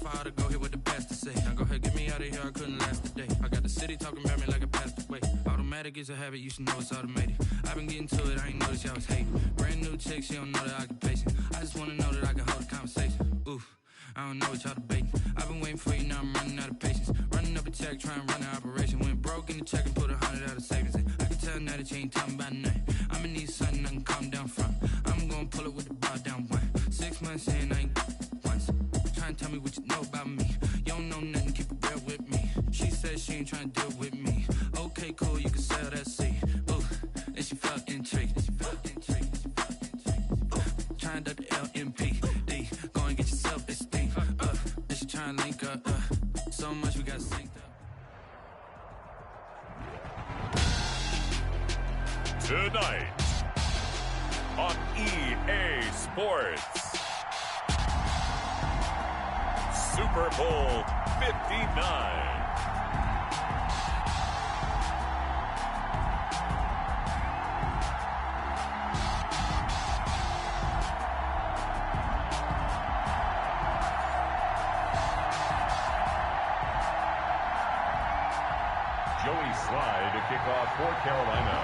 I ought to go here with the pastor say. Now go ahead, get me out of here, I couldn't last today. I got the city talking about me like a passed away. Automatic is a habit, you should know it's automated. I've been getting to it, I ain't noticed y'all was hating. Brand new chick, she don't know the occupation. I just wanna know that I can hold a conversation. Oof, I don't know what y'all debating. I've been waiting for you, now I'm running out of patience. Running up a check, trying to run an operation. Went broke in the check and put 100 out of savings in. I can tell now that you ain't talking about nothing. I'ma need something I can calm down from. I'm gonna pull it with the bar down one. 6 months in, I ain't once. Trying to tell me what you know about me. You don't know nothing, keep it real with me. She said she ain't trying to deal with me. Okay, cool, you can sell that seed. Ooh, and she felt intrigued. Trying to the LMPD. Go and get your self-esteem. And she trying to link up. So much we got synced up. Tonight on EA Sports, Super Bowl 59. Joey Slye to kick off for Carolina.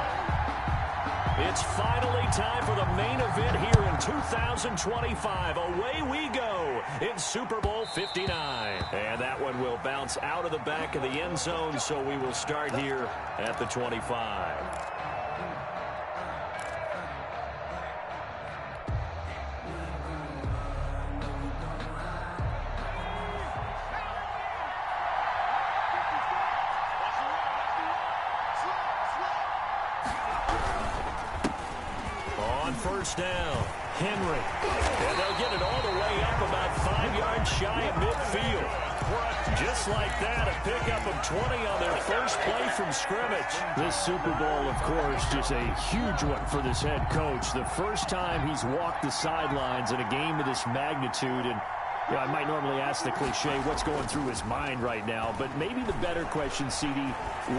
It's finally time for the main event here in 2025. Away we go in Super Bowl 59. And that one will bounce out of the back of the end zone, so we will start here at the 25. First down, Henry. And they'll get it all the way up about 5 yards shy of midfield. Just like that, a pickup of 20 on their first play from scrimmage. This Super Bowl, of course, just a huge one for this head coach. The first time he's walked the sidelines in a game of this magnitude. And I might normally ask the cliche, what's going through his mind right now? But maybe the better question, CD,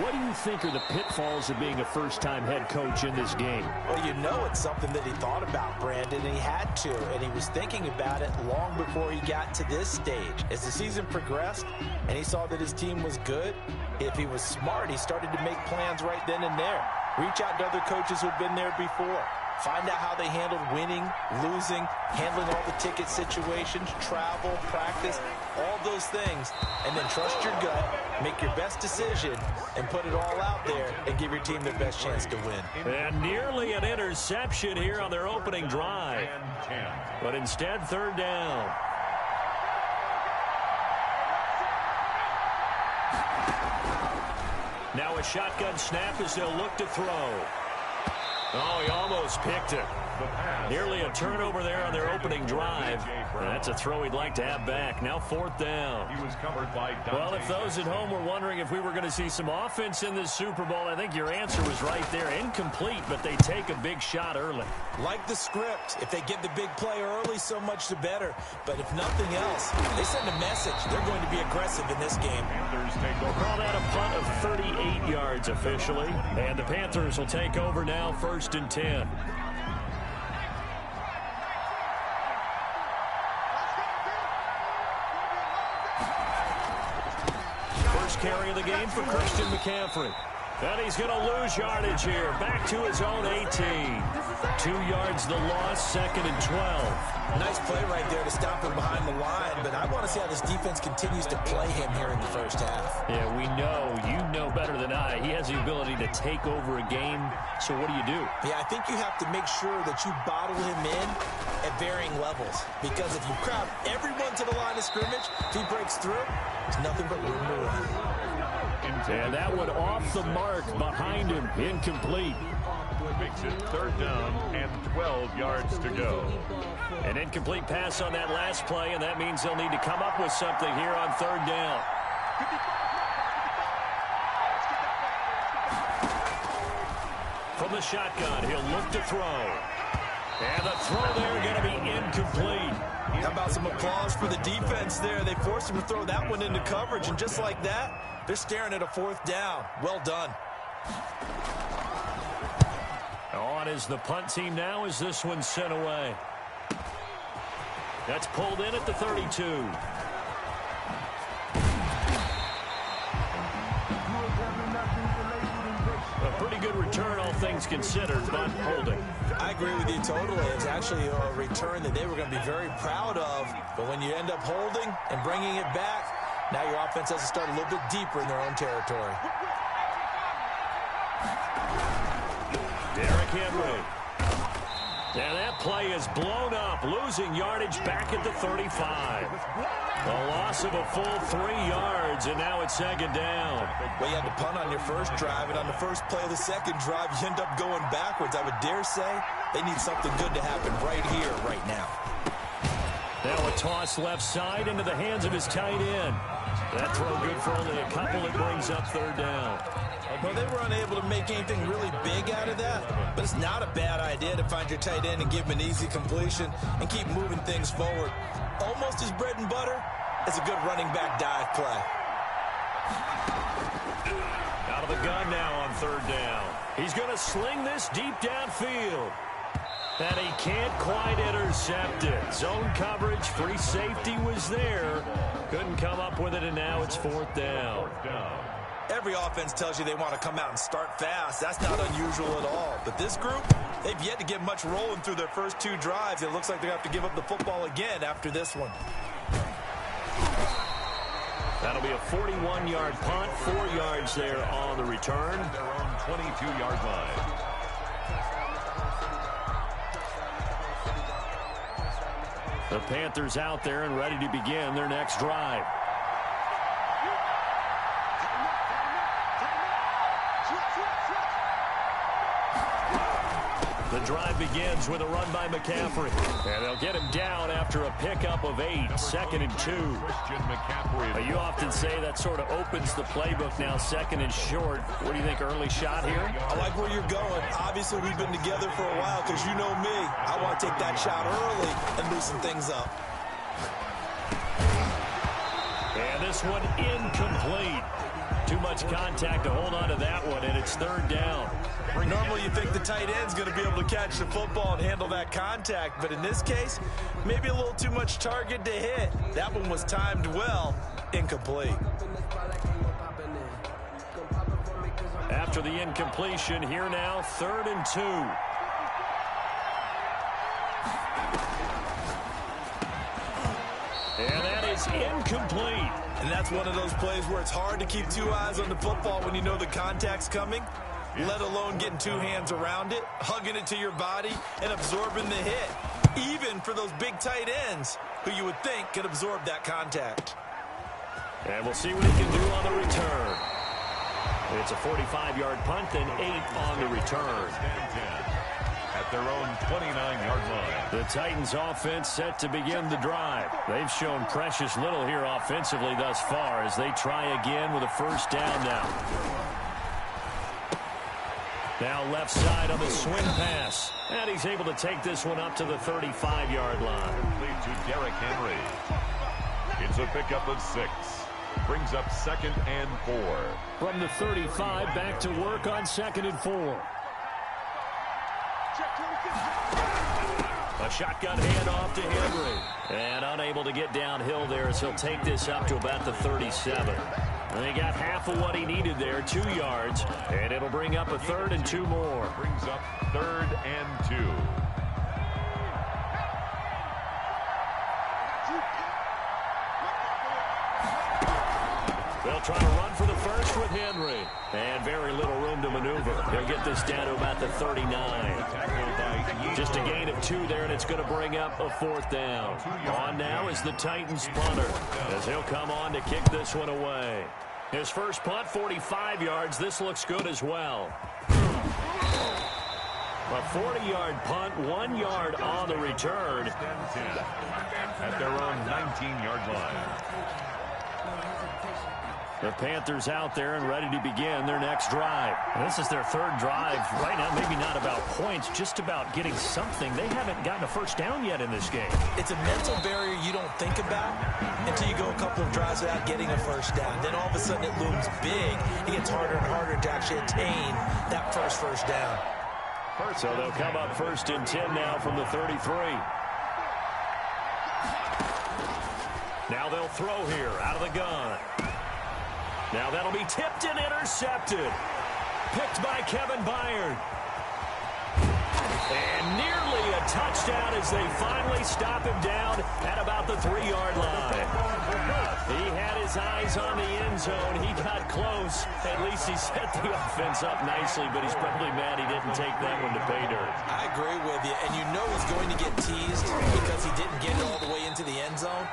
what do you think are the pitfalls of being a first-time head coach in this game? Well, you know it's something that he thought about, Brandon, and he had to. And he was thinking about it long before he got to this stage. As the season progressed and he saw that his team was good, if he was smart, he started to make plans right then and there. Reach out to other coaches who've been there before. Find out how they handled winning, losing, handling all the ticket situations, travel, practice, all those things. And then trust your gut, make your best decision, and put it all out there and give your team their best chance to win. And nearly an interception here on their opening drive. But instead, third down. Now a shotgun snap as they'll look to throw. Oh, he almost picked it. Nearly a turnover there on their opening drive. And that's a throw he'd like to have back. Now fourth down. He was covered by well, if those at home were wondering if we were going to see some offense in this Super Bowl, I think your answer was right there. Incomplete, but they take a big shot early. Like the script, if they get the big play early, so much the better. But if nothing else, they send a message. They're going to be aggressive in this game. We'll call that a punt of 38 yards officially. And the Panthers will take over now, 1st and 10. Carry of the game for Christian McCaffrey. And he's going to lose yardage here. Back to his own 18. 2 yards the loss, 2nd and 12. Nice play right there to stop him behind the line, but I want to see how this defense continues to play him here in the first half. Yeah, we know. You know better than I. He has the ability to take over a game, so what do you do? Yeah, I think you have to make sure that you bottle him in at varying levels, because if you crowd everyone to the line of scrimmage, if he breaks through, there's nothing but room to run. And that one off the mark behind him, incomplete. Makes it 3rd down and 12 yards to go. An incomplete pass on that last play, and that means they'll need to come up with something here on 3rd down. From the shotgun, he'll look to throw. And the throw there going to be incomplete. How about some applause for the defense there? They forced him to throw that one into coverage, and just like that, they're staring at a 4th down. Well done. On is the punt team now as this one's sent away. That's pulled in at the 32. things considered, but holding. I agree with you totally. It's actually a return that they were going to be very proud of. But when you end up holding and bringing it back, now your offense has to start a little bit deeper in their own territory. Derrick Henry. And that play is blown up, losing yardage back at the 35. A loss of a full 3 yards, and now it's second down. Well, you had to punt on your first drive, and on the first play of the second drive, you end up going backwards. I would dare say they need something good to happen right here, right now. Now a toss left side into the hands of his tight end. That throw good for only a couple. It brings up third down. Well, they were unable to make anything really big out of that, but it's not a bad idea to find your tight end and give him an easy completion and keep moving things forward. Almost his bread and butter is a good running back dive play. Out of the gun now on third down. He's going to sling this deep downfield. And he can't quite intercept it. Zone coverage, free safety was there. Couldn't come up with it, and now it's fourth down. Every offense tells you they want to come out and start fast. That's not unusual at all. But this group, they've yet to get much rolling through their first 2 drives. It looks like they have to give up the football again after this one. That'll be a 41-yard punt, 4 yards there on the return. Their own 22-yard line. The Panthers out there and ready to begin their next drive. The drive begins with a run by McCaffrey. And they'll get him down after a pickup of 8, 2nd and 2. Christian McCaffrey. You often say that sort of opens the playbook now, 2nd and short. What do you think, early shot here? I like where you're going. Obviously, we've been together for a while because you know me. I want to take that shot early and loosen things up. And this one incomplete. Too much contact to hold on to that one, and it's third down. Normally you think the tight end's going to be able to catch the football and handle that contact, but in this case, maybe a little too much target to hit. That one was timed well, incomplete. After the incompletion, here now, 3rd and 2. And that is incomplete. And that's one of those plays where it's hard to keep 2 eyes on the football when you know the contact's coming, let alone getting 2 hands around it, hugging it to your body, and absorbing the hit, even for those big tight ends who you would think could absorb that contact. And we'll see what he can do on the return. It's a 45-yard punt, then 8 on the return. At their own 29-yard line. The Titans offense set to begin the drive. They've shown precious little here offensively thus far as they try again with a first down now. Now left side on the swing pass. And he's able to take this one up to the 35-yard line. Complete to Derrick Henry. It's a pickup of 6. Brings up 2nd and 4. From the 35, back to work on 2nd and 4. A shotgun handoff to Henry. And unable to get downhill there as he'll take this up to about the 37. And he got half of what he needed there, 2 yards. And it'll bring up a 3rd and 2 more. Brings up 3rd and 2. They'll try to run for the first with Henry. And very little room to maneuver. They'll get this down to about the 39. Just a gain of 2 there, and it's going to bring up a 4th down. On now is the Titans punter, as he'll come on to kick this one away. His first punt, 45 yards. This looks good as well. A 40-yard punt, 1 yard on the return. At their own 19-yard line. The Panthers out there and ready to begin their next drive. This is their 3rd drive. Right now, maybe not about points, just about getting something. They haven't gotten a first down yet in this game. It's a mental barrier you don't think about until you go a couple of drives without getting a first down. Then all of a sudden it looms big. It gets harder and harder to actually attain that first down. So they'll come up 1st and 10 now from the 33. Now they'll throw here out of the gun. Now that'll be tipped and intercepted. Picked by Kevin Byard. And nearly a touchdown as they finally stop him down at about the 3-yard line. He had his eyes on the end zone. He got close. At least he set the offense up nicely, but he's probably mad he didn't take that one to pay dirt. I agree with you, and you know he's going to get teased because he didn't get it all the way into the end zone.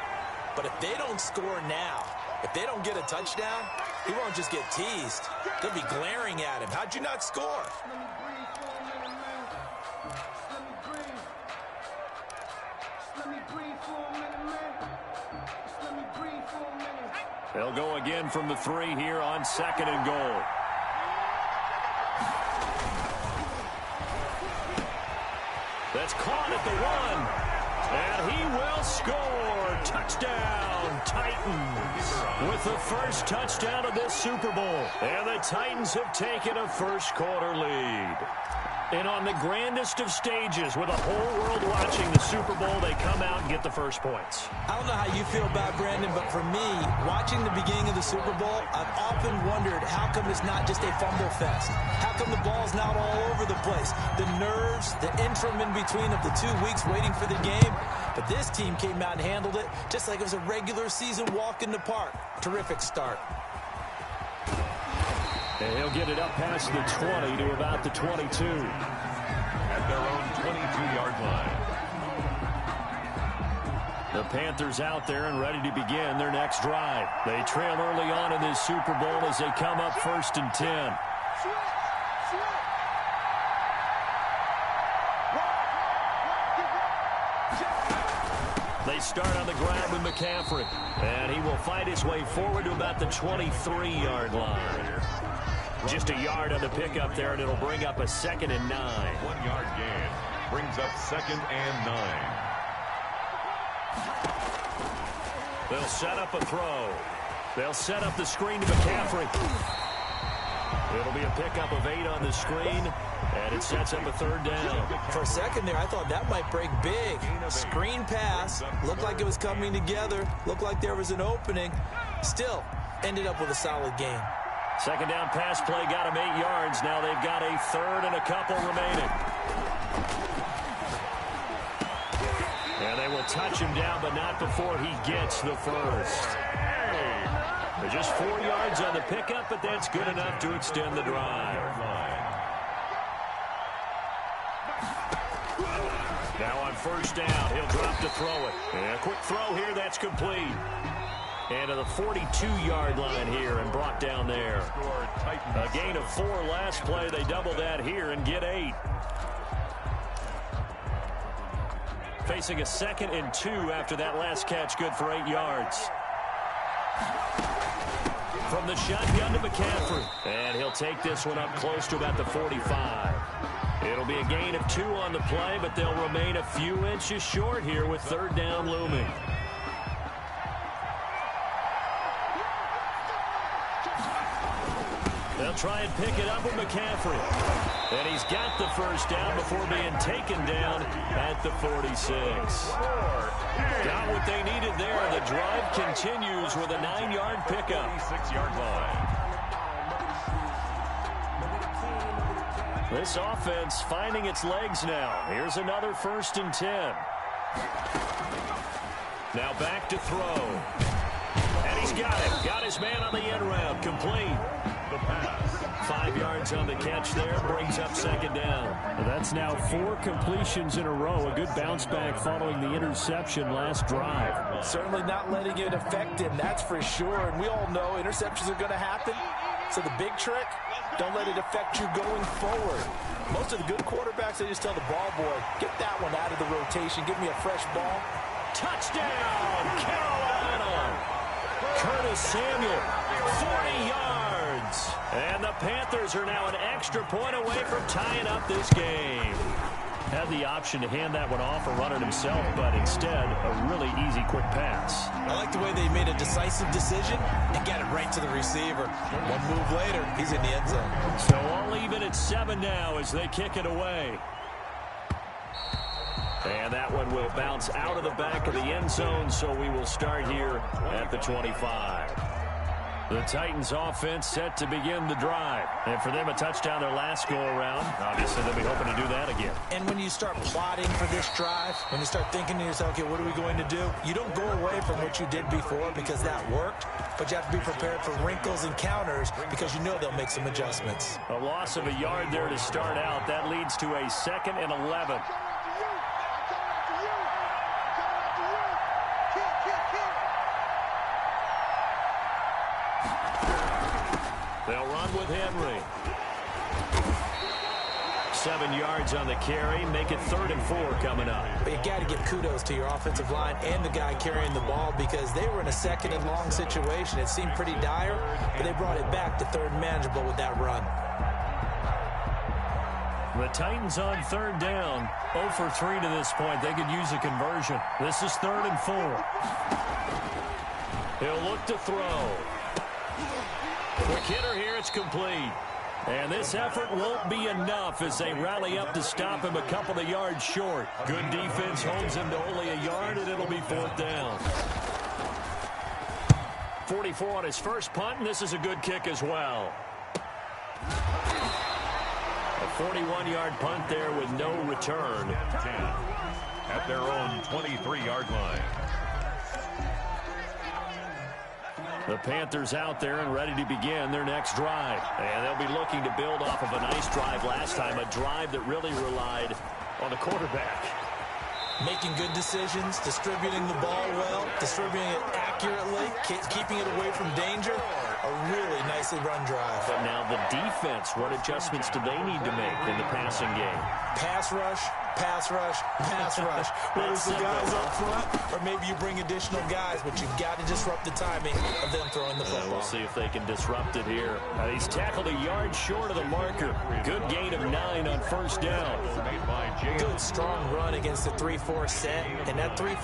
But if they don't score now, if they don't get a touchdown, he won't just get teased. They'll be glaring at him. How'd you not score? They'll go again from the 3 here on 2nd and goal. That's caught at the 1. And he will score. Touchdown, Titans. With the first touchdown of this Super Bowl. And the Titans have taken a first-quarter lead. And on the grandest of stages, with the whole world watching the Super Bowl, they come out and get the first points. I don't know how you feel about Brandon, but for me, watching the beginning of the Super Bowl, I've often wondered how come it's not just a fumble fest? How come the ball's not all over the place? The nerves, the interim in between of the 2 weeks waiting for the game. But this team came out and handled it just like it was a regular season walk in the park. Terrific start. And he'll get it up past the 20 to about the 22. At their own 22-yard line. The Panthers out there and ready to begin their next drive. They trail early on in this Super Bowl as they come up 1st and 10. They start on the ground with McCaffrey. And he will fight his way forward to about the 23-yard line. Just a yard on the pickup there, and it'll bring up a 2nd and 9. 1-yard gain brings up 2nd and 9. They'll set up a throw. They'll set up the screen to McCaffrey. It'll be a pickup of 8 on the screen, and it sets up a 3rd down. For a second there, I thought that might break big. Screen pass. Looked like it was coming together. Looked like there was an opening. Still, ended up with a solid gain. 2nd down pass play got him 8 yards. Now they've got a 3rd and a couple remaining. And they will touch him down, but not before he gets the first. They're just 4 yards on the pickup, but that's good enough to extend the drive. Now on 1st down, he'll drop to throw it. And a quick throw here, that's complete. And to the 42-yard line here and brought down there. A gain of 4 last play. They double that here and get 8. Facing a 2nd and 2 after that last catch, good for 8 yards. From the shotgun to McCaffrey. And he'll take this one up close to about the 45. It'll be a gain of 2 on the play, but they'll remain a few inches short here with 3rd down looming. They'll try and pick it up with McCaffrey. And he's got the first down before being taken down at the 46. Got what they needed there. The drive continues with a 9-yard pickup. 6-yard line. This offense finding its legs now. Here's another 1st and 10. Now back to throw. And he's got it. Got his man on the end route. Complete. The pass. 5 yards on the catch there. Brings up 2nd down. That's now 4 completions in a row. A good bounce back following the interception last drive. Certainly not letting it affect him, that's for sure. And we all know interceptions are going to happen. So the big trick, don't let it affect you going forward. Most of the good quarterbacks, they just tell the ball boy, get that one out of the rotation. Give me a fresh ball. Touchdown, Carolina. Curtis Samuel, 40 yards. And the Panthers are now an extra point away from tying up this game. Had the option to hand that one off or run it himself, but instead, a really easy quick pass. I like the way they made a decisive decision and got it right to the receiver. One move later, he's in the end zone. So all even at 7 now as they kick it away. And that one will bounce out of the back of the end zone, so we will start here at the 25. The Titans offense set to begin the drive. And for them, a touchdown their last go-around. Obviously, they'll be hoping to do that again. And when you start plotting for this drive, when you start thinking to yourself, okay, what are we going to do? You don't go away from what you did before because that worked, but you have to be prepared for wrinkles and counters because you know they'll make some adjustments. A loss of a yard there to start out. That leads to a 2nd and 11. They'll run with Henry. 7 yards on the carry. Make it 3rd and 4 coming up. But you got to give kudos to your offensive line and the guy carrying the ball because they were in a 2nd and long situation. It seemed pretty dire, but they brought it back to 3rd and manageable with that run. The Titans on 3rd down. 0 for 3 to this point. They could use a conversion. This is 3rd and 4. He'll look to throw. Quick hitter here, it's complete. And this effort won't be enough as they rally up to stop him a couple of yards short. Good defense holds him to only a yard, and it'll be 4th down. 44 on his first punt, and this is a good kick as well. A 41-yard punt there with no return. 10 at their own 23-yard line. The Panthers out there and ready to begin their next drive. And they'll be looking to build off of a nice drive last time, a drive that really relied on the quarterback. Making good decisions, distributing the ball well, distributing it accurately, keeping it away from danger. A really nicely run drive. But now the defense, what adjustments do they need to make in the passing game? Pass rush, pass rush, pass rush. Whether it's the guys up front or maybe you bring additional guys, but you've got to disrupt the timing of them throwing the football. We'll see if they can disrupt it here. He's tackled a yard short of the marker. Good gain of 9 on 1st down. Good strong run against the 3-4 set. And that 3-4,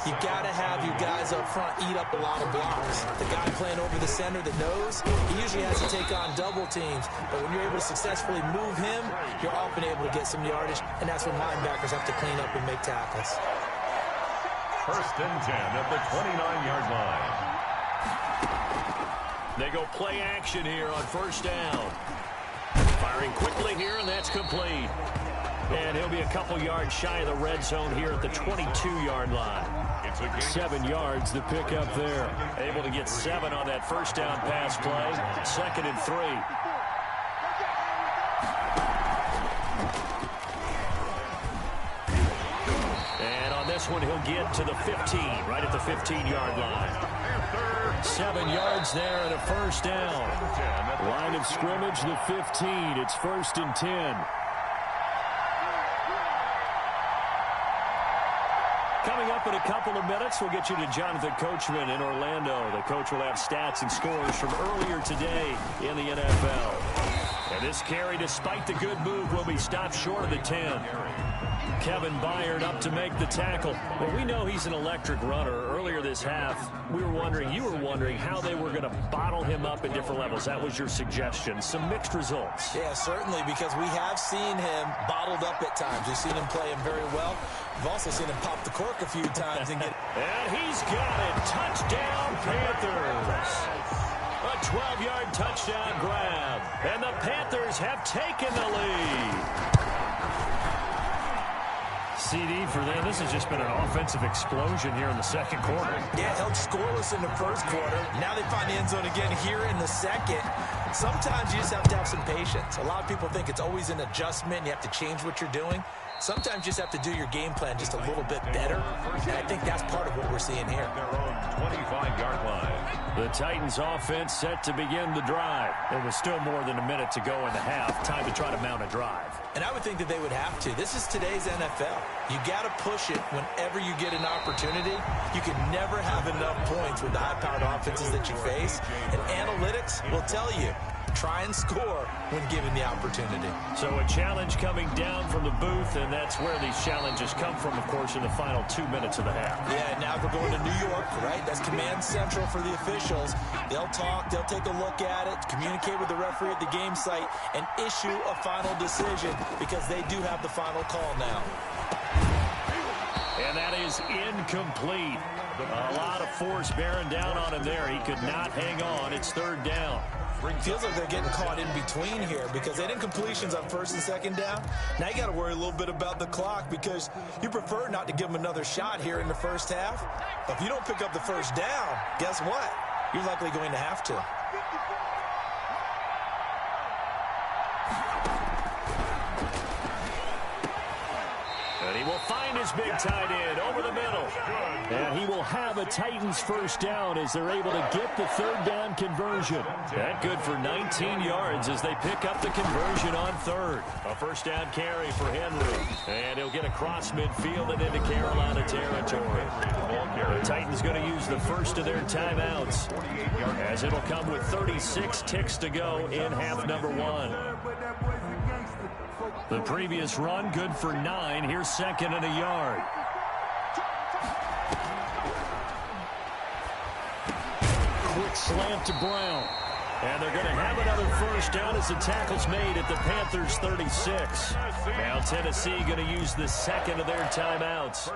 you got to have your guys up front eat up a lot of blocks. The guy playing over the center that knows, he usually has to take on double teams. But when you're able to successfully move him, you're often able to get some yardage. And that's when linebackers have to clean up and make tackles. 1st and 10 at the 29-yard line. They go play action here on 1st down. Firing quickly here, and that's complete. And he'll be a couple yards shy of the red zone here at the 22-yard line. 7 yards the pickup there. Able to get 7 on that 1st down pass play. 2nd and 3. And on this one, he'll get to the 15, right at the 15-yard line. 7 yards there and a 1st down. Line of scrimmage, the 15. It's 1st and 10. Coming up in a couple of minutes, we'll get you to Jonathan Coachman in Orlando. The coach will have stats and scores from earlier today in the NFL. And this carry, despite the good move, will be stopped short of the 10. Kevin Byard up to make the tackle. Well, we know he's an electric runner. Earlier this half, you were wondering how they were going to bottle him up at different levels. That was your suggestion. Some mixed results. Yeah, certainly, because we have seen him bottled up at times. We've seen him play him very well. We've also seen him pop the cork a few times and get... And he's got it. Touchdown, Panthers. A 12-yard touchdown grab. And the Panthers have taken the lead. CD for them. This has just been an offensive explosion here in the 2nd quarter. Yeah, held scoreless in the 1st quarter. Now they find the end zone again here in the 2nd. Sometimes you just have to have some patience. A lot of people think it's always an adjustment. You have to change what you're doing. Sometimes you just have to do your game plan just a little bit better. And I think that's part of what we're seeing here. Their own 25-yard line. The Titans offense set to begin the drive. There was still more than a minute to go in the half. Time to try to mount a drive. And I would think that they would have to. This is today's NFL. You got to push it whenever you get an opportunity. You can never have enough points with the high-powered offenses that you face. And analytics will tell you, try and score when given the opportunity. So a challenge coming down from the booth, and that's where these challenges come from, of course, in the final 2 minutes of the half. Yeah, now we're going to New York, right? That's command central for the officials. They'll talk, they'll take a look at it, communicate with the referee at the game site, and issue a final decision because they do have the final call now. And that is incomplete. A lot of force bearing down on him there. He could not hang on. It's third down. Feels like they're getting caught in between here because they had incompletions on first and second down. Now you got to worry a little bit about the clock because you prefer not to give them another shot here in the first half. But if you don't pick up the first down, guess what? You're likely going to have to. And he will find his big tight end over the middle. And he will have a Titans first down as they're able to get the third down conversion. That good for 19 yards as they pick up the conversion on third. A first down carry for Henry. And he'll get across midfield and into Carolina territory. The Titans going to use the first of their timeouts as it'll come with 36 ticks to go in half number one. The previous run good for 9. Here's second and a yard. Quick slant to Brown. And they're going to have another first down as the tackle's made at the Panthers' 36. Now Tennessee going to use the second of their timeouts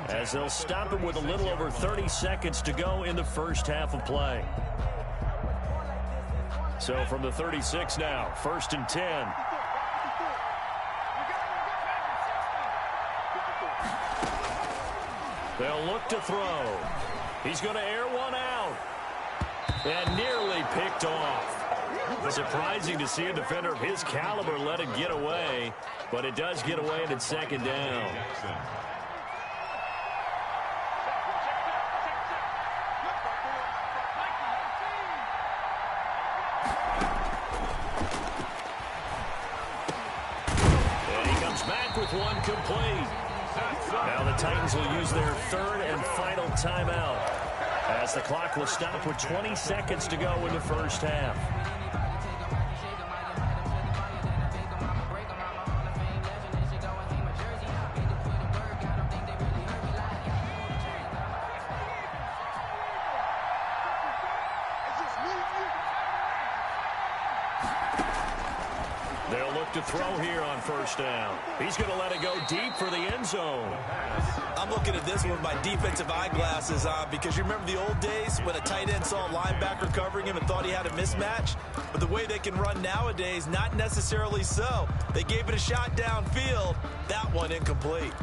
as they'll stop him with a little over 30 seconds to go in the first half of play. So from the 36 now, first and 10. They'll look to throw. He's going to air one out. And nearly picked off. Surprising to see a defender of his caliber let it get away. But it does get away and it's second down. And he comes back with one complete. Now the Titans will use their third and final timeout as the clock will stop with 20 seconds to go in the first half. They'll look to throw here on first down. He's going to let it go deep for the end zone. I'm looking at this one with my defensive eyeglasses on because you remember the old days when a tight end saw a linebacker covering him and thought he had a mismatch? But the way they can run nowadays, not necessarily so. They gave it a shot downfield. That one incomplete.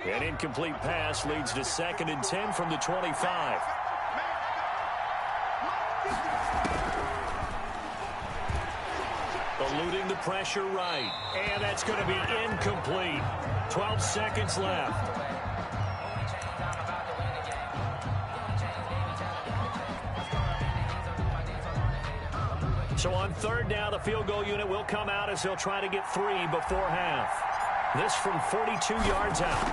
An incomplete pass leads to second and 10 from the 25. Eluding the pressure right. And that's going to be incomplete. 12 seconds left. So on third down, the field goal unit will come out as they'll try to get 3 before half. This from 42 yards out.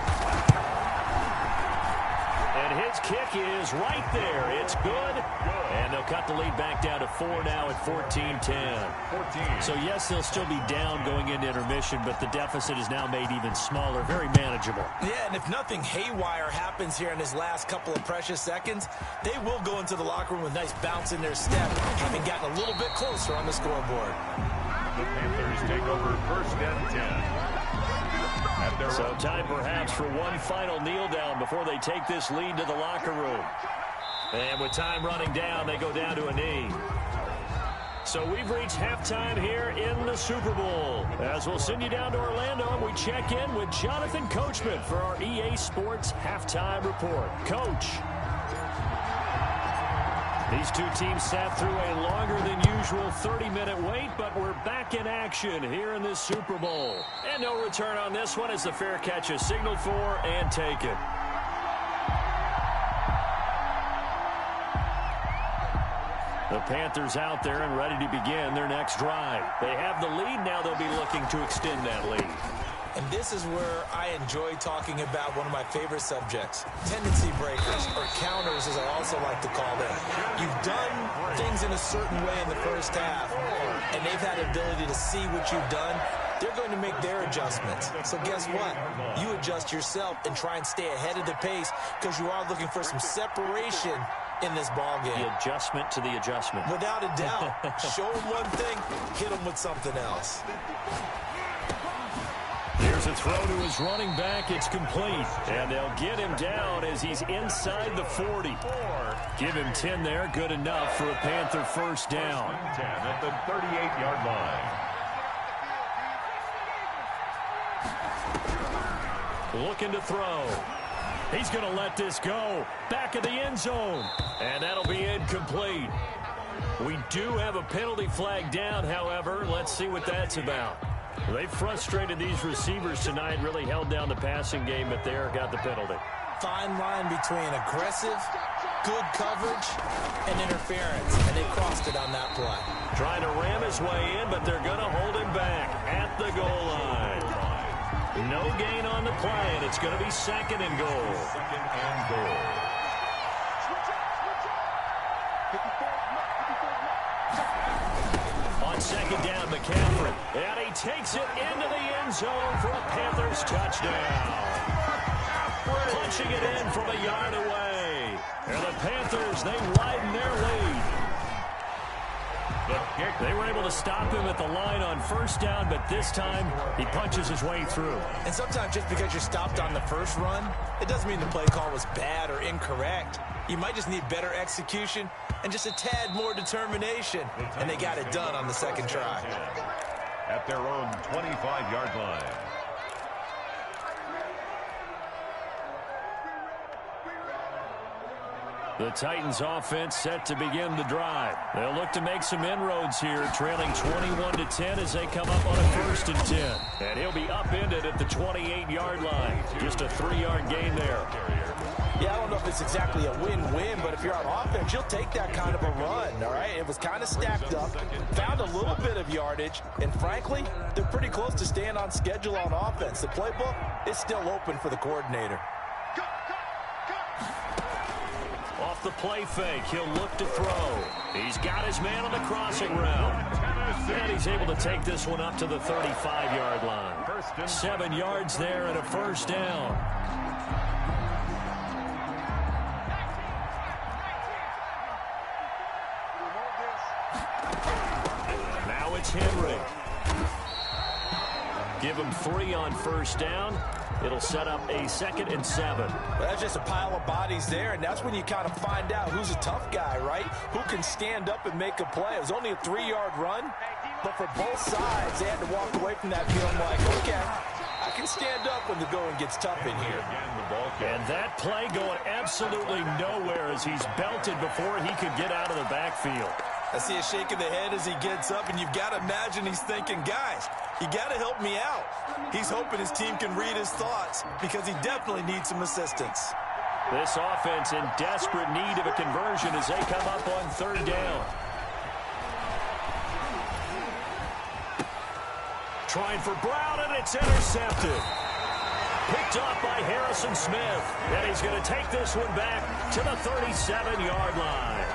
And his kick is right there. It's good. And they'll cut the lead back down to 4 now at 14-10. So, yes, they'll still be down going into intermission, but the deficit is now made even smaller. Very manageable. Yeah, and if nothing haywire happens here in his last couple of precious seconds, they will go into the locker room with nice bounce in their step, having gotten a little bit closer on the scoreboard. The Panthers take over first and 10. So time perhaps for one final kneel down before they take this lead to the locker room. And with time running down, they go down to a knee. So we've reached halftime here in the Super Bowl. As we'll send you down to Orlando and we check in with Jonathan Coachman for our EA Sports Halftime Report. Coach. These two teams sat through a longer than usual 30-minute wait, but we're back in action here in this Super Bowl. And no return on this one as the fair catch is signaled for and taken. The Panthers out there and ready to begin their next drive. They have the lead. Now they'll be looking to extend that lead. And this is where I enjoy talking about one of my favorite subjects, tendency breakers, or counters as I also like to call them. You've done things in a certain way in the first half, and they've had the ability to see what you've done. They're going to make their adjustments. So guess what? You adjust yourself and try and stay ahead of the pace because you are looking for some separation in this ball game. The adjustment to the adjustment. Without a doubt. Show him one thing, hit him with something else. Here's a throw to his running back. It's complete. And they'll get him down as he's inside the 40. Give him 10 there. Good enough for a Panther first down. 10 at the 38-yard line. Looking to throw. He's going to let this go. Back of the end zone. And that'll be incomplete. We do have a penalty flag down, however. Let's see what that's about. They frustrated these receivers tonight, really held down the passing game, but there got the penalty. Fine line between aggressive, good coverage, and interference, and they crossed it on that play. Trying to ram his way in, but they're going to hold him back at the goal line. No gain on the play, and it's going to be second and goal. Second and goal. On second down, McCaffrey. And he takes it into the end zone for a Panthers touchdown. Punching it in from a yard away. And the Panthers, they widen their lead. They were able to stop him at the line on first down, but this time he punches his way through. And sometimes just because you're stopped on the first run, it doesn't mean the play call was bad or incorrect. You might just need better execution and just a tad more determination. And they got it done on the second try. At their own 25-yard line. The Titans offense set to begin the drive. They'll look to make some inroads here, trailing 21-10 as they come up on a 1st and 10. And he'll be upended at the 28-yard line. Just a 3-yard gain there. Yeah, I don't know if it's exactly a win-win, but if you're on offense, you'll take that kind of a run, all right? It was kind of stacked up, found a little bit of yardage, and frankly, they're pretty close to staying on schedule on offense. The playbook is still open for the coordinator. Off the play fake, he'll look to throw. He's got his man on the crossing route. And he's able to take this one up to the 35-yard line. 7 yards there and a first down. Now it's Henry. Give him 3 on first down. It'll set up a 2nd and 7. That's just a pile of bodies there, and that's when you kind of find out who's a tough guy, right? Who can stand up and make a play. It was only a 3-yard run, but for both sides, they had to walk away from that feeling like, okay, I can stand up when the going gets tough in here. And that play going absolutely nowhere as he's belted before he could get out of the backfield. I see a shake of the head as he gets up, and you've got to imagine he's thinking, guys, you got to help me out. He's hoping his team can read his thoughts because he definitely needs some assistance. This offense in desperate need of a conversion as they come up on 3rd down. Trying for Brown, and it's intercepted. Picked off by Harrison Smith. And he's going to take this one back to the 37-yard line.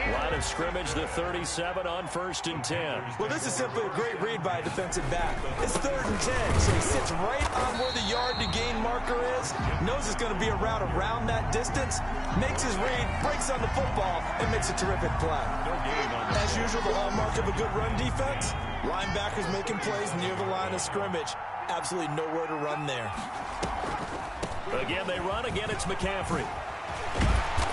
Line of scrimmage, the 37 on 1st and 10. Well, this is simply a great read by a defensive back. It's 3rd and 10, so he sits right on where the yard-to-gain marker is, knows it's going to be a route around that distance, makes his read, breaks on the football, and makes a terrific play. As usual, the hallmark of a good run defense, linebackers making plays near the line of scrimmage. Absolutely nowhere to run there. Again, they run. Again, it's McCaffrey.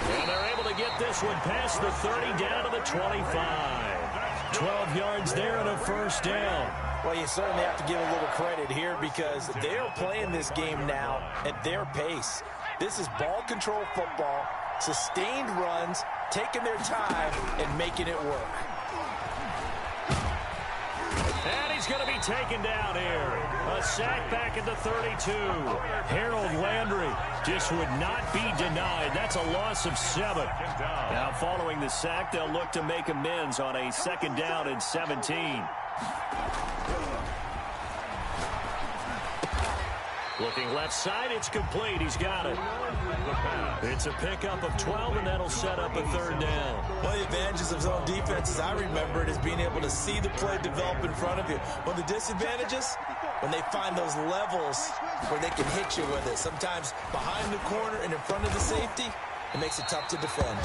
And they're able to get this one past the 30 down to the 25. 12 yards there and a first down. Well, you certainly have to give a little credit here because they are playing this game now at their pace. This is ball control football, sustained runs, taking their time and making it work. And he's going to be taken down here. A sack back at the 32. Harold Landry just would not be denied. That's a loss of 7. Now following the sack, they'll look to make amends on a 2nd down and 17. Looking left side, it's complete. He's got it. It's a pickup of 12, and that'll set up a 3rd down. One of the advantages of zone defense, as I remember it, is being able to see the play develop in front of you. One of the disadvantages, when they find those levels where they can hit you with it, sometimes behind the corner and in front of the safety, It makes it tough to defend.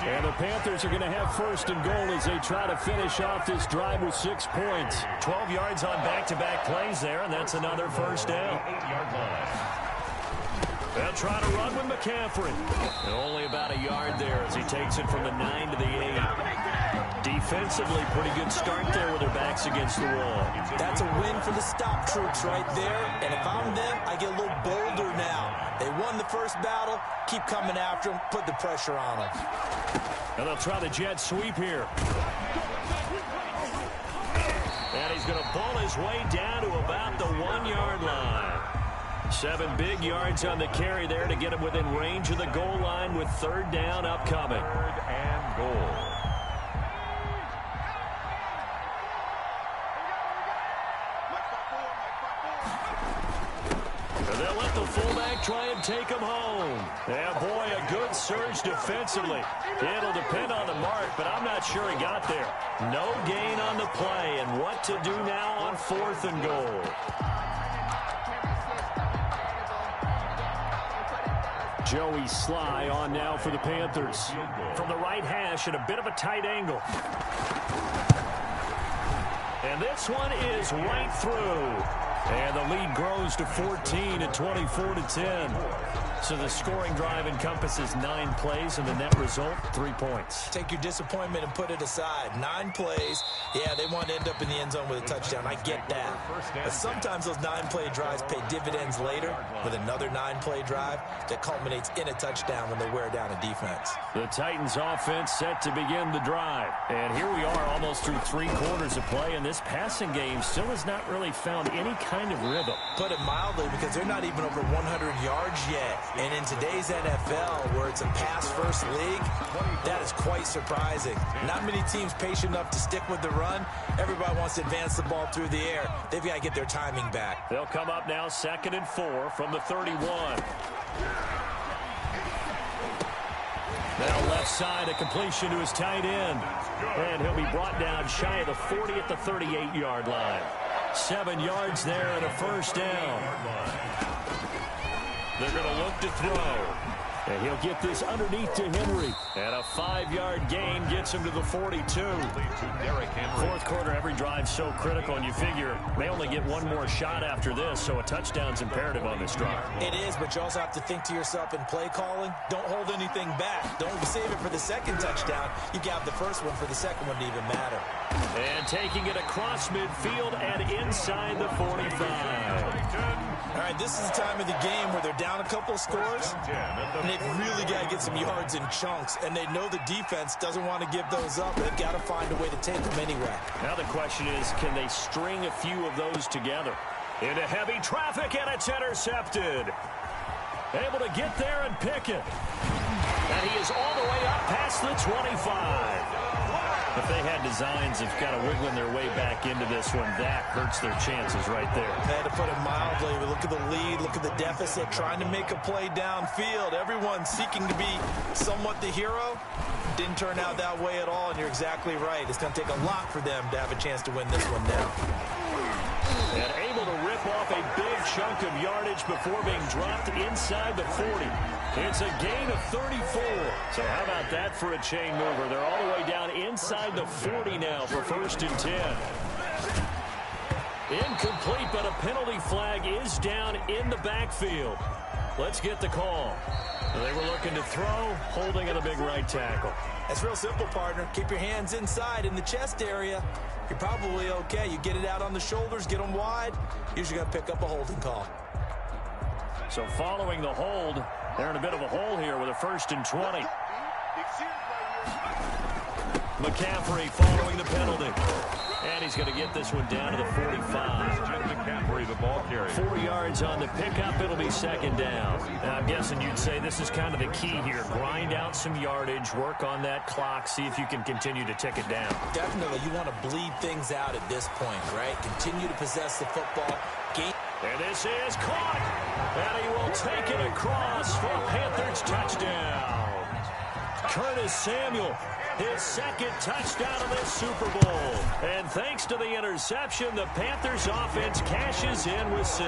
And the Panthers are going to have first and goal as they try to finish off this drive with 6 points. 12 yards on back-to-back plays there, and that's another first down. 8-yard line. They'll try to run with McCaffrey. And only about a yard there as he takes it from the 9 to the 8. Defensively, pretty good start there with their backs against the wall. That's a win for the stop troops right there. And if I'm them, I get a little bolder now. They won the first battle. Keep coming after them. Put the pressure on them. And they'll try the jet sweep here. And he's going to pull his way down to about the 1-yard line. 7 big yards on the carry there to get him within range of the goal line with third down upcoming. 3rd and goal. And they'll let the fullback try and take him home. Yeah, boy, a good surge defensively. It'll depend on the mark, but I'm not sure he got there. No gain on the play, and what to do now on 4th and goal. Joey Sly on now for the Panthers. From the right hash at a bit of a tight angle. And this one is right through. And the lead grows to 14 at 24-10. So the scoring drive encompasses 9 plays, and the net result, 3 points. Take your disappointment and put it aside. 9 plays. Yeah, they want to end up in the end zone with a touchdown. I get that. But sometimes those 9-play drives pay dividends later with another 9-play drive that culminates in a touchdown when they wear down a defense. The Titans offense set to begin the drive. And here we are almost through 3 quarters of play, and this passing game still has not really found any kind of rhythm. Put it mildly, because they're not even over 100 yards yet. And in today's NFL, where it's a pass-first league, that is quite surprising. Not many teams patient enough to stick with the run. Everybody wants to advance the ball through the air. They've got to get their timing back. They'll come up now 2nd and 4 from the 31. Now left side, a completion to his tight end. And he'll be brought down shy of the 40 at the 38-yard line. 7 yards there and a first down. They're going to look to throw. And he'll get this underneath to Henry. And a 5-yard gain gets him to the 42. Fourth quarter, every drive so critical, and you figure they only get one more shot after this, so a touchdown's imperative on this drive. It is, but you also have to think to yourself in play calling, don't hold anything back. Don't save it for the second touchdown. You got the first one for the second one to even matter. And taking it across midfield and inside the 45. All right, this is the time of the game where they're down a couple of scores, and they've really got to get some yards in chunks, and they know the defense doesn't want to give those up. They've got to find a way to take them anyway. Now the question is, can they string a few of those together? Into heavy traffic, and it's intercepted. Able to get there and pick it. And he is all the way up past the 25. If they had designs of kind of wiggling their way back into this one, that hurts their chances right there. They had to put it mildly. But look at the lead. Look at the deficit. Trying to make a play downfield. Everyone seeking to be somewhat the hero. Didn't turn out that way at all, and you're exactly right. It's going to take a lot for them to have a chance to win this one now. And able to rip off a big chunk of yardage before being dropped inside the 40. It's a gain of 34. So how about that for a chain mover? They're all the way down inside the 40 now for 1st and 10. Incomplete, but a penalty flag is down in the backfield. Let's get the call. They were looking to throw, holding at a big right tackle. That's real simple, partner. Keep your hands inside in the chest area. You're probably okay. You get it out on the shoulders, get them wide. Usually going to pick up a holding call. So following the hold, they're in a bit of a hole here with a 1st and 20. McCaffrey following the penalty. And he's going to get this one down to the 45. McCaffrey, the ball carrier. 4 yards on the pickup. It'll be 2nd down. Now, I'm guessing you'd say this is kind of the key here. Grind out some yardage, work on that clock, see if you can continue to tick it down. Definitely. You want to bleed things out at this point, right? Continue to possess the football. And this is caught. And he will take it across for a Panthers touchdown. Curtis Samuel, his 2nd touchdown of this Super Bowl. And thanks to the interception, the Panthers offense cashes in with 6.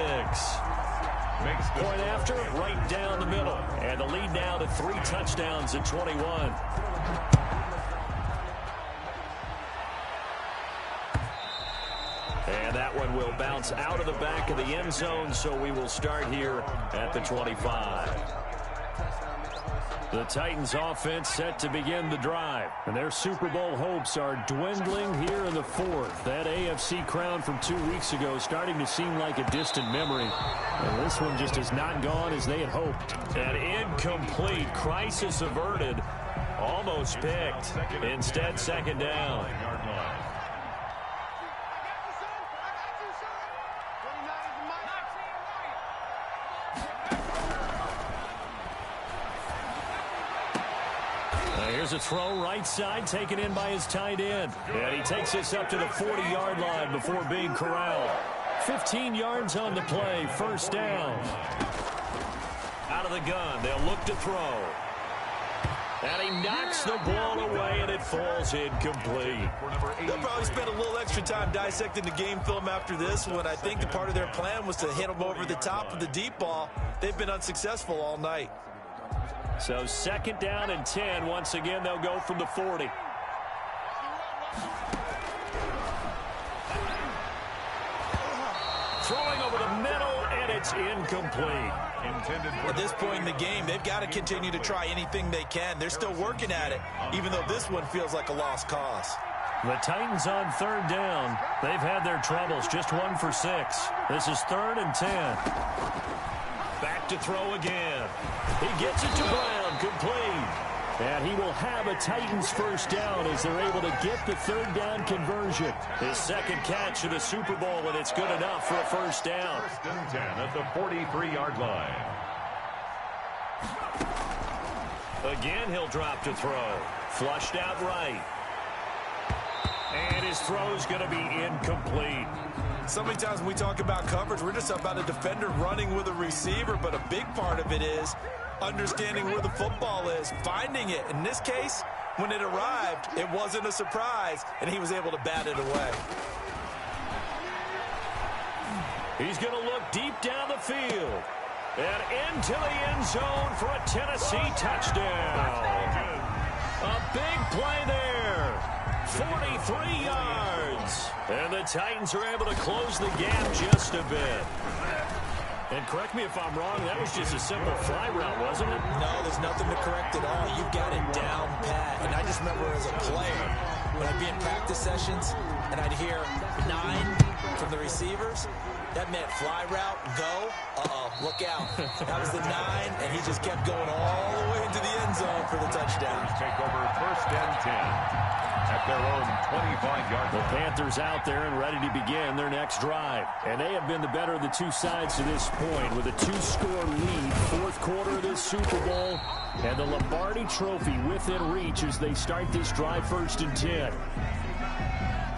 Point after, right down the middle. And the lead now to 3 touchdowns at 21. And that one will bounce out of the back of the end zone, so we will start here at the 25. The Titans offense set to begin the drive. And their Super Bowl hopes are dwindling here in the fourth. That AFC crown from 2 weeks ago starting to seem like a distant memory. And this one just has not gone as they had hoped. An incomplete, crisis averted, almost picked. Instead, second down. Here's a throw right side taken in by his tight end. And he takes this up to the 40-yard line before being corralled. 15 yards on the play, first down. Out of the gun, they'll look to throw. And he knocks the ball away, and it falls incomplete. They'll probably spend a little extra time dissecting the game film after this one. I think the part of their plan was to hit him over the top of the deep ball. They've been unsuccessful all night. So second down and 10. Once again, they'll go from the 40. Throwing over the middle, and it's incomplete. At this point in the game, they've got to continue to try anything they can. They're still working at it, even though this one feels like a lost cause. The Titans on third down. They've had their troubles, just 1 for 6. This is 3rd and 10. Back to throw again. He gets it to Brown, complete. And he will have a Titans first down as they're able to get the third down conversion. His second catch of the Super Bowl, and it's good enough for a first down. 1st and 10 at the 43-yard line. Again, he'll drop to throw. Flushed out right. And his throw's going to be incomplete. So many times when we talk about coverage, we're just about a defender running with a receiver, but a big part of it is understanding where the football is, finding it. In this case, when it arrived, it wasn't a surprise, and he was able to bat it away. He's going to look deep down the field and into the end zone for a Tennessee touchdown. A big play there. 43 yards. And the Titans are able to close the gap just a bit. And correct me if I'm wrong, that was just a simple fly route, wasn't it? No, there's nothing to correct at all. You've got it down pat. And I just remember as a player, when I'd be in practice sessions and I'd hear 9 from the receivers, that meant fly route, go, look out. That was the 9, and he just kept going all the way into the end zone for the touchdown. Take over 1st and 10. At their own 25-yard line. The Panthers out there and ready to begin their next drive. And they have been the better of the two sides to this point with a 2-score lead. 4th quarter of this Super Bowl. And the Lombardi Trophy within reach as they start this drive 1st and 10.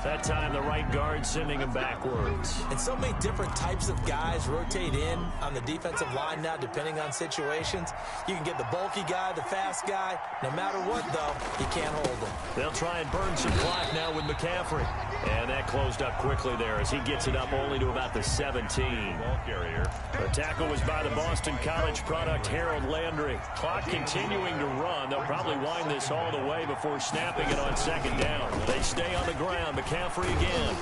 That time the right guard sending him backwards. And so many different types of guys rotate in on the defensive line now depending on situations. You can get the bulky guy, the fast guy. No matter what, though, you can't hold him. They'll try and burn some clock now with McCaffrey. And that closed up quickly there as he gets it up only to about the 17. Ball carrier. The tackle was by the Boston College product Harold Landry. Clock continuing to run. They'll probably wind this all the way before snapping it on second down. They stay on the ground. McCaffrey again.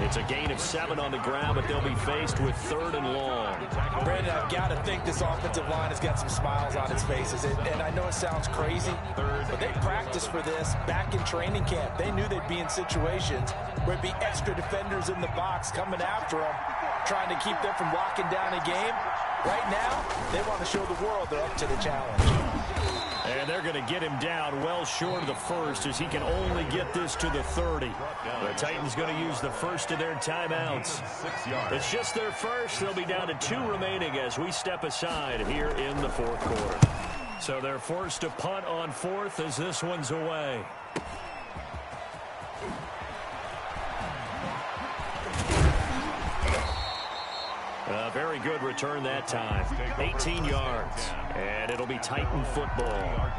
It's a gain of 7 on the ground, but they'll be faced with 3rd and long. Brandon, I've got to think this offensive line has got some smiles on its faces. And I know it sounds crazy, but they practiced for this back in training camp. They knew they'd be in situations where it'd be extra defenders in the box coming after them, trying to keep them from locking down a game. Right now, they want to show the world they're up to the challenge. And they're going to get him down well short of the 1st as he can only get this to the 30. The Titans going to use the first of their timeouts. It's just their first. They'll be down to 2 remaining as we step aside here in the 4th quarter. So they're forced to punt on 4th as this one's away. A very good return that time. 18 yards. And it'll be Titan football.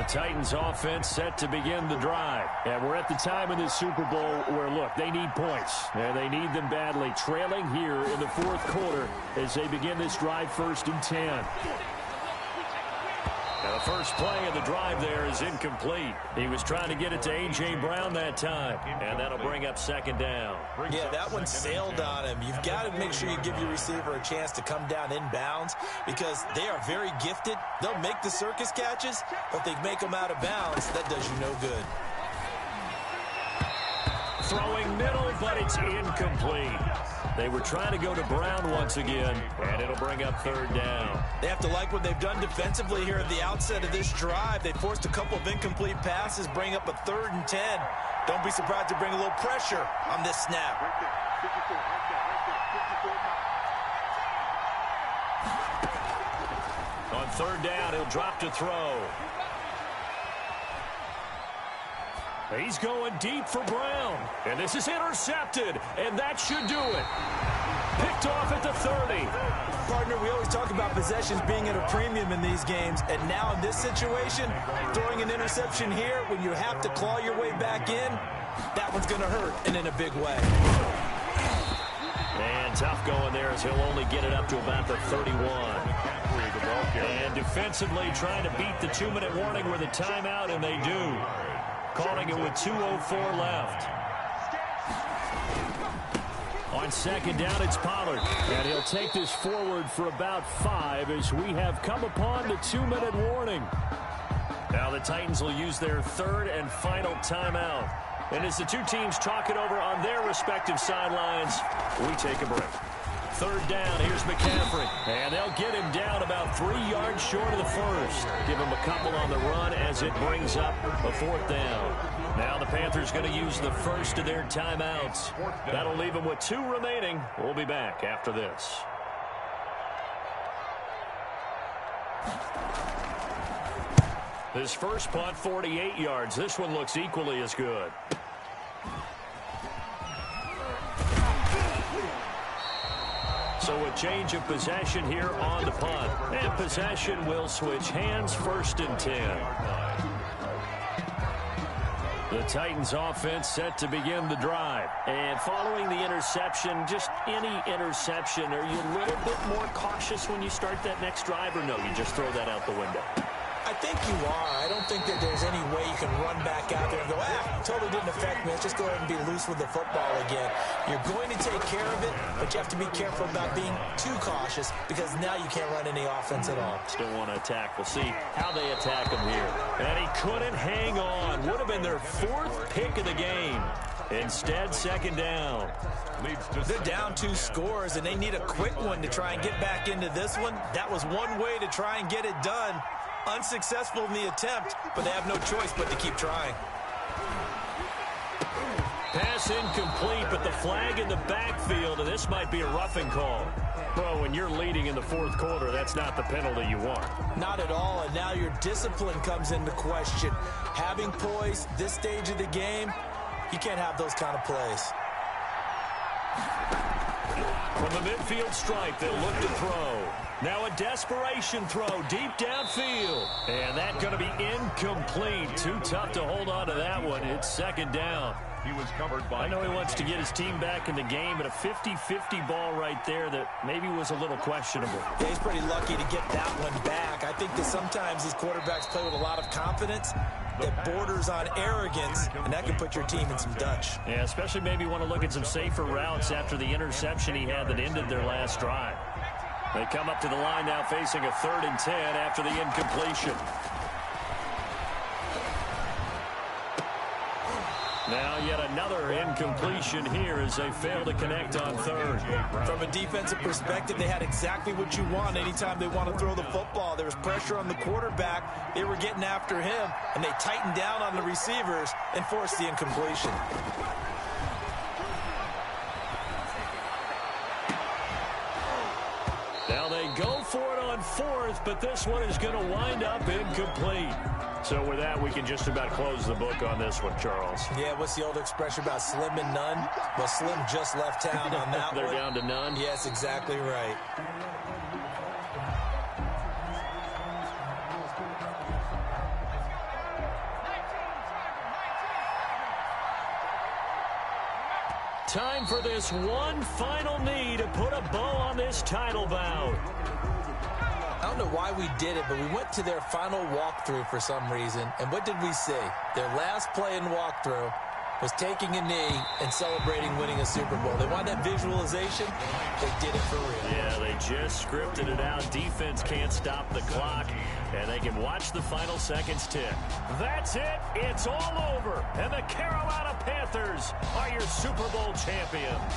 The Titans offense set to begin the drive. And we're at the time in this Super Bowl where, look, they need points. And they need them badly. Trailing here in the fourth quarter as they begin this drive 1st and 10. Now the first play of the drive there is incomplete. He was trying to get it to A.J. Brown that time. And that'll bring up 2nd down. Yeah, that one sailed on him. You've got to make sure you give your receiver a chance to come down inbounds because they are very gifted. They'll make the circus catches, but if they make them out of bounds, that does you no good. Throwing middle, but it's incomplete. They were trying to go to Brown once again, and it'll bring up 3rd down. They have to like what they've done defensively here at the outset of this drive. They forced a couple of incomplete passes, bring up a 3rd and 10. Don't be surprised to bring a little pressure on this snap. On 3rd down, he'll drop to throw. He's going deep for Brown. And this is intercepted. And that should do it. Picked off at the 30. Partner, we always talk about possessions being at a premium in these games. And now in this situation, throwing an interception here when you have to claw your way back in, that one's going to hurt and in a big way. And tough going there as he'll only get it up to about the 31. And defensively trying to beat the 2-minute warning with a timeout, and they do. Calling it with 2:04 left. On 2nd down, it's Pollard. And he'll take this forward for about 5 as we have come upon the 2-minute warning. Now the Titans will use their 3rd and final timeout. And as the two teams talk it over on their respective sidelines, we take a break. 3rd down, here's McCaffrey. And they'll get him down about 3 yards short of the first. Give him a couple on the run as it brings up a 4th down. Now the Panthers going to use the first of their timeouts. That'll leave them with 2 remaining. We'll be back after this. This first punt, 48 yards. This one looks equally as good. So a change of possession here on the punt. And possession will switch hands, 1st and 10. The Titans offense set to begin the drive. And following the interception, just any interception, are you a little bit more cautious when you start that next drive, or no, you just throw that out the window? I think you are. I don't think that there's any way you can run back out there and go, totally didn't affect me. Let's just go ahead and be loose with the football again. You're going to take care of it, but you have to be careful about being too cautious because now you can't run any offense at all. Still want to attack. We'll see how they attack him here. And he couldn't hang on. Would have been their 4th pick of the game. Instead, 2nd down. They're down 2 scores, and they need a quick one to try and get back into this one. That was one way to try and get it done. Unsuccessful in the attempt, but they have no choice but to keep trying. Pass incomplete, but the flag in the backfield, and this might be a roughing call. Bro, when you're leading in the 4th quarter, that's not the penalty you want. Not at all, and now your discipline comes into question. Having poise this stage of the game, you can't have those kind of plays. From the midfield stripe, they'll look to throw. Now a desperation throw deep downfield. And that's going to be incomplete. Too tough to hold on to that one. It's 2nd down. He was covered by. I know he wants to get his team back in the game, but a 50-50 ball right there that maybe was a little questionable. Yeah, he's pretty lucky to get that one back. I think that sometimes these quarterbacks play with a lot of confidence that borders on arrogance, and that can put your team in some Dutch. Yeah, especially maybe want to look at some safer routes after the interception he had that ended their last drive. They come up to the line now facing a 3rd and 10 after the incompletion. Now yet another incompletion here as they fail to connect on 3rd. From a defensive perspective, they had exactly what you want anytime they want to throw the football. There was pressure on the quarterback. They were getting after him, and they tightened down on the receivers and forced the incompletion. Now they go for it on 4th, but this one is going to wind up incomplete. So with that, we can just about close the book on this one, Charles. Yeah, what's the old expression about slim and none? Well, Slim just left town on that They're one. down to none? Yes, exactly right. Time for this one final knee to put a bow on this title bout. I don't know why we did it, but we went to their final walkthrough for some reason. And what did we see? Their last play in walkthrough was taking a knee and celebrating winning a Super Bowl. They want that visualization. They did it for real. Yeah, they just scripted it out. Defense can't stop the clock, and they can watch the final seconds tick. That's it. It's all over, and the Carolina Panthers are your Super Bowl champions.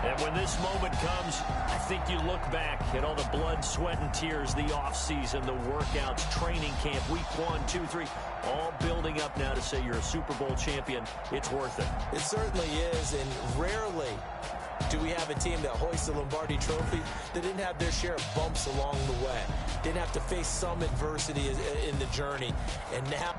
And when this moment comes, I think you look back at all the blood, sweat, and tears, the offseason, the workouts, training camp, week 1, 2, 3, all building up now to say you're a Super Bowl champion. It's worth it. It certainly is, and rarely do we have a team that hoists the Lombardi Trophy that didn't have their share of bumps along the way, didn't have to face some adversity in the journey, and now...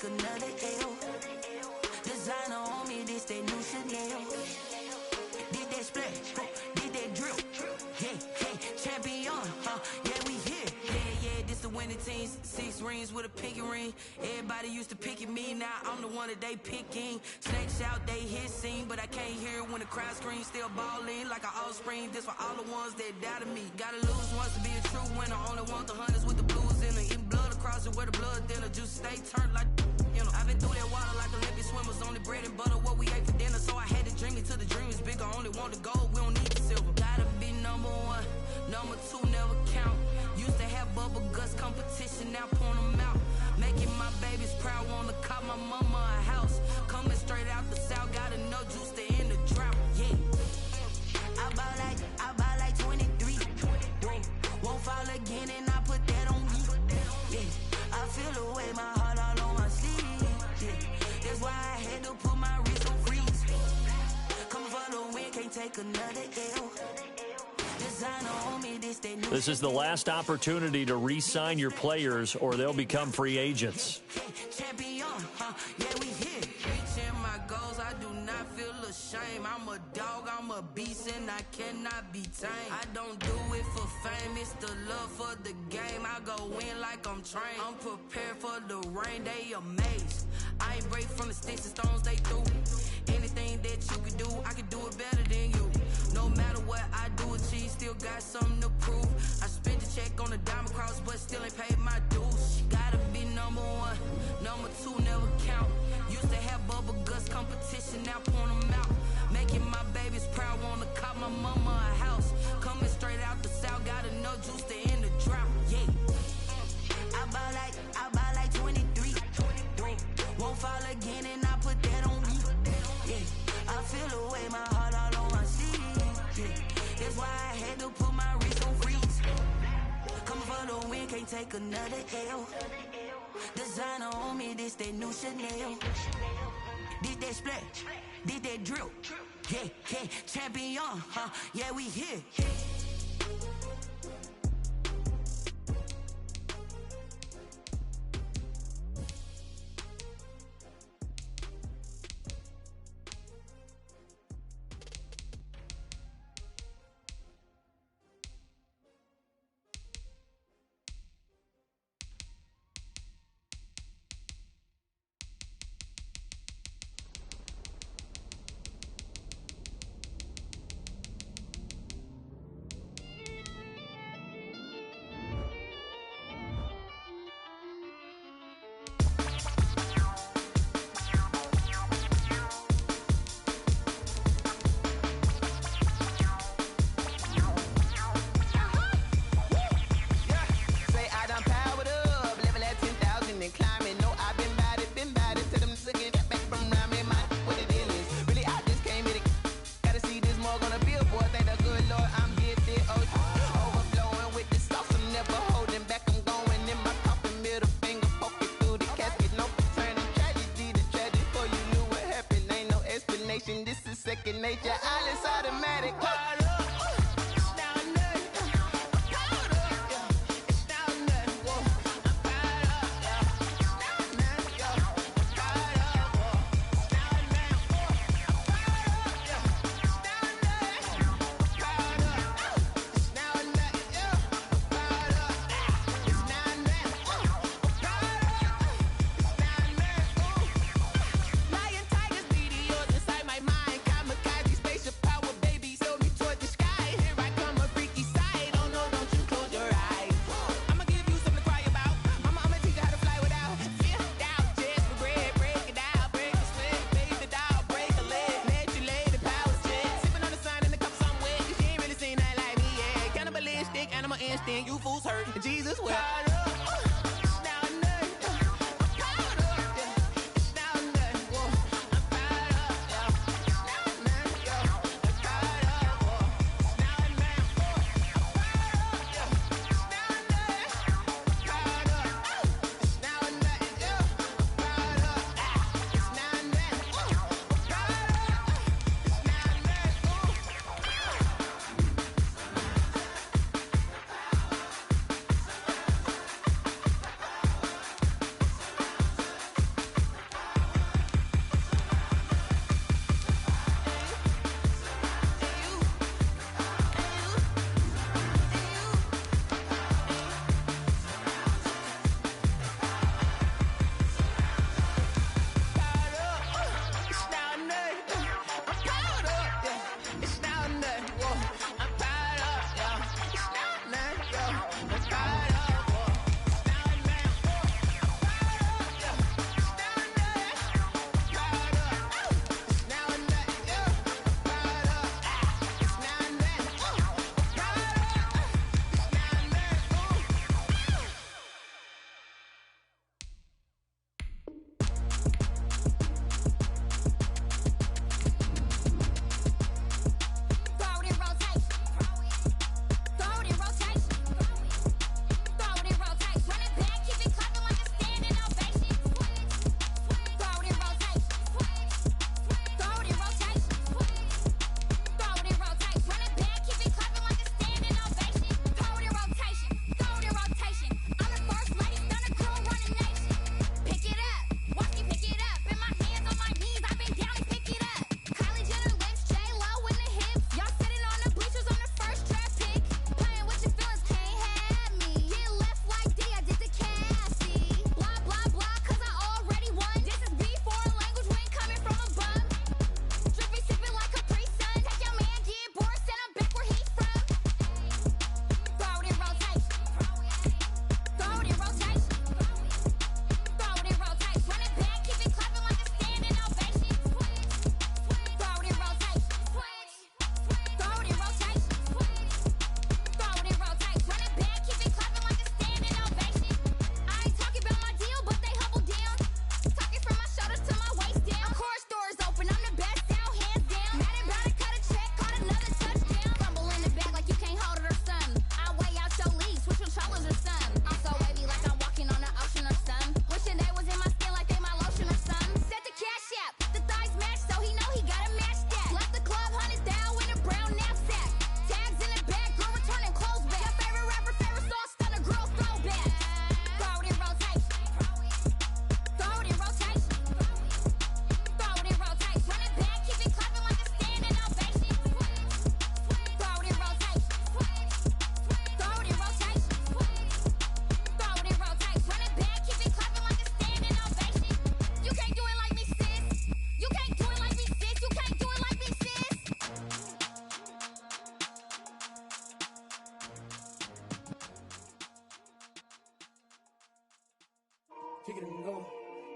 Another L. Designer on me, this that new Chanel. Did that splash, did that drill. Yeah, champion, yeah, we here. Yeah, this the winning team. 6 rings with a pinky ring. Everybody used to pick at me, now I'm the one that they picking. Snakes out, they hit scene, but I can't hear when the crowd screams. Still balling like an offspring. This for all the ones that doubted me. Gotta lose once to be a true winner. Only want the hunters with the blues in it. Eating blood across it where the blood dinner. Juice stay turned like... I've been through that water like Olympic swimmers. Only bread and butter, what we ate for dinner. So I had to dream it till the dream is bigger. Only want the gold, we don't need the silver. Gotta be number 1, number 2 never count. Used to have bubble guts competition, now point them out. Making my babies proud, wanna cop my mama a house. Coming straight out the south, got enough juice to end the drought. Yeah, I buy like 23. Won't fall again and I put that on me. Yeah, I feel the way my heart all on my sleeve. That's why I had to put my wrist on freeze. Coming for the win, can't take another L. Designer on me, this is the last opportunity to re-sign your players or they'll become free agents. Champion, yeah, we here. Reaching my goals, I do not feel ashamed. I'm a dog, I'm a beast, and I cannot be tamed. I don't do it for fame, it's the love for the game. I go in like I'm trained. I'm prepared for the rain, they amazed. I ain't break from the sticks and stones they threw. Anything that you can do, I can do it better than you. No matter what I do, achieve, still got something to prove. I spent the check on the diamond cross, but still ain't paid my dues. Gotta be number 1, number 2 never count. Used to have bubble guts competition, now point them out. Making my babies proud, wanna cop my mama a house. Coming straight out the south, got enough juice to end the drought. Yeah, I buy like 23. Won't fall again and I put that on me. Yeah, I feel the way my heart all on my sleeve. Yeah, that's why I had to put my wrist on freeze. Coming for the win, can't take another L. Designer on me, this that new Chanel. Did that splash, did that drill. Yeah, champion, yeah, we here. nation. This is second nature. All is automatic. You fools hurt. Jesus wept.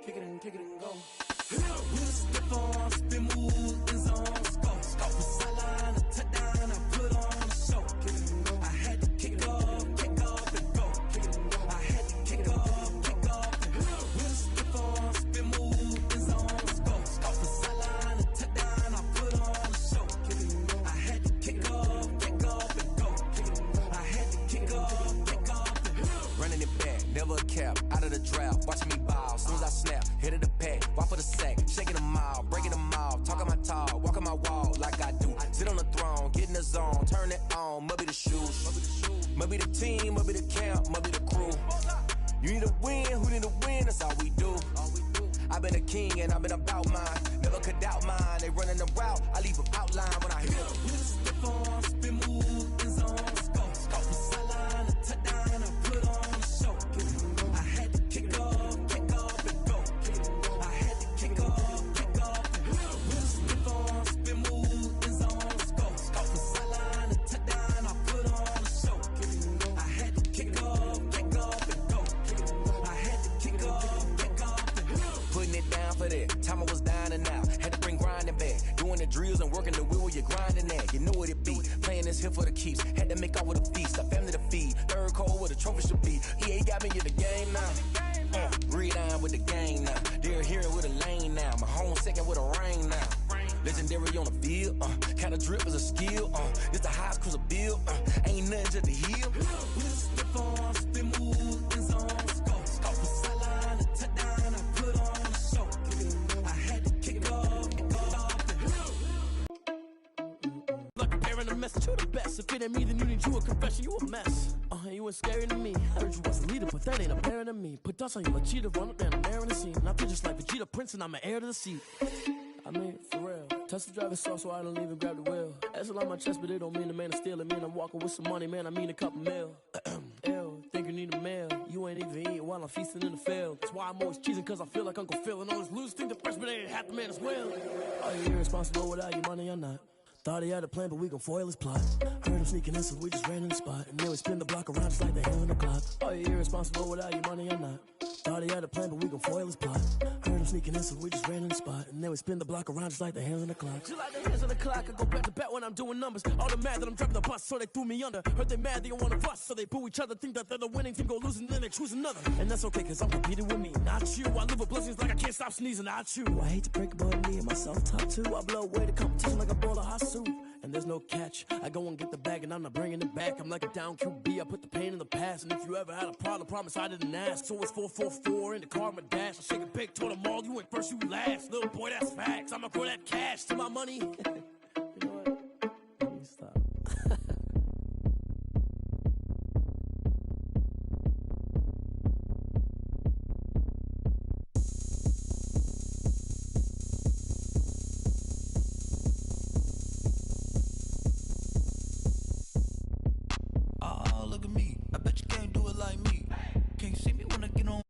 kick it and go, kick it and go. With a step on, spin move, in zone, go. From sideline to touchdown, I put on a show. I had to kick off and go. I had to kick off and go. With a step on, spin move, in zone, go. From sideline to touchdown, I put on a show. I had to kick off and go. I had to kick off and go. Running it back, never a cap, out of the draft, watching me ball. Soon as I snap, hit of the pack, walk for the sack, shaking them all, breaking them all, talking my talk. like I do. Sit on the throne, get in the zone, turn it on. Maybe the shoes, maybe the team, maybe the camp, maybe the crew. You need a win, who need a win? That's all we do. I've been a king and I've been about mine. Never could doubt mine. They running the route, I leave them outline when I hit them. Step on, spin, move, in zone, go. From sideline to touchdown, I put on a show. I had to kick off and go. I had to kick off and go. Step on, spin, move, in zone, go. From sideline to touchdown, I put on a show. I had to kick off and go. I had to kick off and go. Putting it down for that. Time I was down and out. Had to bring grinding back. Doing the drills and working the wheel where you're grinding at. You know what it be. Playing this here for the keeps. Had to make out with a feast. A family to feed. Third cold where the trophy should be. EA got me in the game now. Read on with the game now. They're hearing with a lane now. My home second with a rain now. Legendary on the field. Kind of drip is a skill. It's the highest cruiser bill. Ain't nothing just to heal. Step on, spin, move, in zone, go. From sideline to touchdown, I put on a show. I had to kick off and go. Like a parent, a message, you're the best. If it ain't me, then you need you a confession, you a mess. You ain't scary to me. I heard you was a leader, but that ain't apparent to me. Put dust on you like cheetah, run up down the air in the scene. I feel just like Vegeta Prince, and I'm an heir to the seat. I mean, for real. Touch the driver's soft, so I don't even grab the wheel. That's a lot on my chest, but it don't mean the man is stealing. Man, I'm walking with some money, man. I mean a couple mil. Ew, think you need a meal. You ain't even eating while I'm feasting in the field. That's why I'm always cheesing, cause I feel like Uncle Phil. And all this losers think the freshman ain't half the man as well. Are you irresponsible without your money or not? Thought he had a plan, but we gon' foil his plot. Heard him sneaking in, so we just ran in the spot. And then we spin the block around just like the hell in the clock. Are you irresponsible without your money or not? Thought he had a plan, but we gon' foil his plot. Heard him sneaking in, so we just ran in the spot. And then we spin the block around just like the hands on the clock. Just like the hands on the clock, I go back to back when I'm doing numbers. All the mad that I'm driving the bus, so they threw me under. Heard they mad, they don't wanna bust, so they boo each other. Think that they're the winning team, go losing, then they choose another. And that's okay, cause I'm competing with me, not you. I live with blessings like I can't stop sneezing, not you. I hate to break it, but me and myself top two. I blow away the competition like a bowl of hot soup. And there's no catch. I go and get the bag and I'm not bringing it back. I'm like a down QB, I put the pain in the past. And if you ever had a problem, promise I didn't ask. So it's 444 in the car, my dash. I shake it big, told them all, you ain't first, you last. Little boy, that's facts. I'ma grow that cash to my money. You know what? Let me stop. Look at me, I bet you can't do it like me. Can't see me when I get on